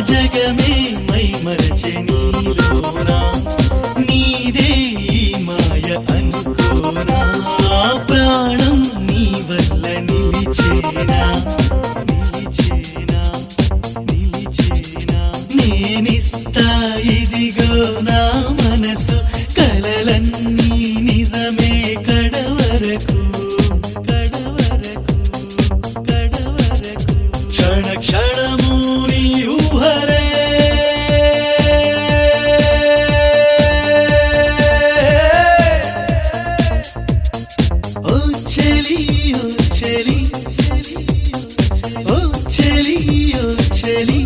జగమే మై మరచె నీలోనా నీదే ఈ మాయ అనుకోనా ప్రాణం నీ వల్ల నిలిచేనా నిలిచేనా నిలిచేనా నేనిస్తా ఇదిగో నా మనసు కలలన్నీ నిజమే కడవరకు కడవరకు కడవరకు క్షణ క్షణము నీ ఊహరే ఓ చెలి ఓ చెలి ఓ చెలి ఓ చెలి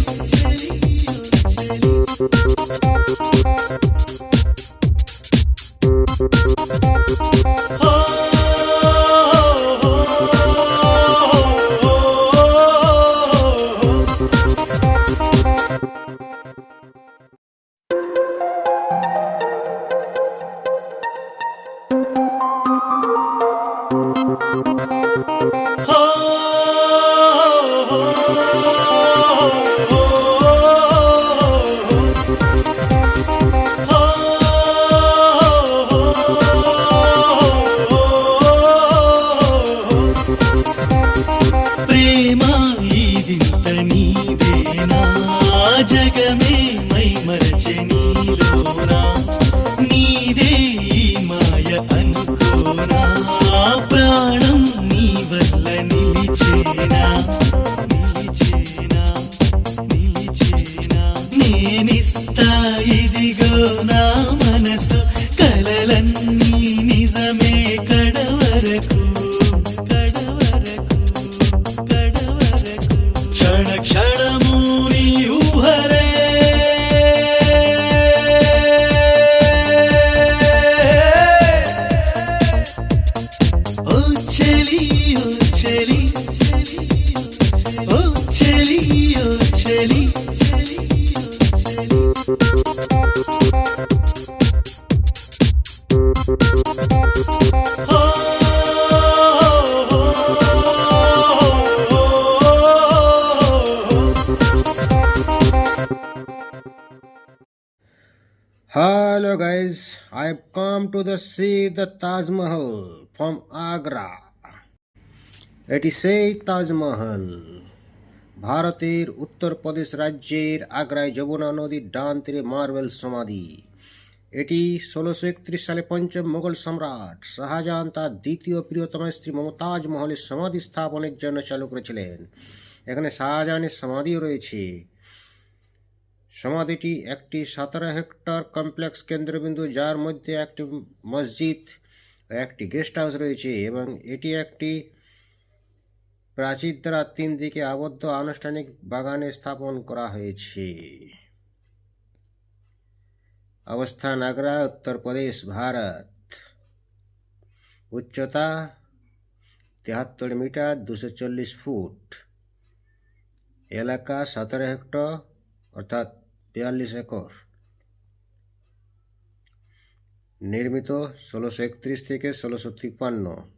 ప్రేమ ఈ వింత నీదేనా జగమే మై మరచె నీలోనా నీదే ఈ మాయ అనుకోనా ప్రాణం నీ వల్ల నిలిచేనా నిలిచేనా నిలిచేనా నేనిస్తా ఇదిగో నా మనసు కలలన్నీ నిజమే కడవరకు కడవరకు కడవరకు క్షణ క్షణము నీ ఊహరే ఓ చెలి ఓ చెలి ఓ చెలి ఓ చెలి Hello guys, I've come to see the Taj Mahal from Agra. এটি সেই তাজমহল ভারতের উত্তরপ্রদেশ রাজ্যের আগ্রায় যমুনা নদীর ডান তীরে মার্বেল সমাধি। এটি 1631 সালে পঞ্চম মোগল সম্রাট শাহজাহান তার দ্বিতীয় প্রিয়তমা স্ত্রী মমতাজ মহলের সমাধি স্থাপনের জন্য চালু করেছিলেন। এখানে শাহজাহানের সমাধিও রয়েছে। সমাধিটি একটি 17 হেক্টর কমপ্লেক্স কেন্দ্রবিন্দু, যার মধ্যে একটি মসজিদ ও একটি গেস্ট হাউস রয়েছে, এবং এটি একটি প্রাচীর দ্বারা 3 দিকে আবদ্ধ আনুষ্ঠানিক বাগানে স্থাপন করা হয়েছে। অবস্থান আগ্রা, উত্তরপ্রদেশ, ভারত। উচ্চতা 73 মিটার 240 ফুট। এলাকা 17 হেক্টর অর্থাৎ 42 একর। নির্মিত 1631 থেকে 1653।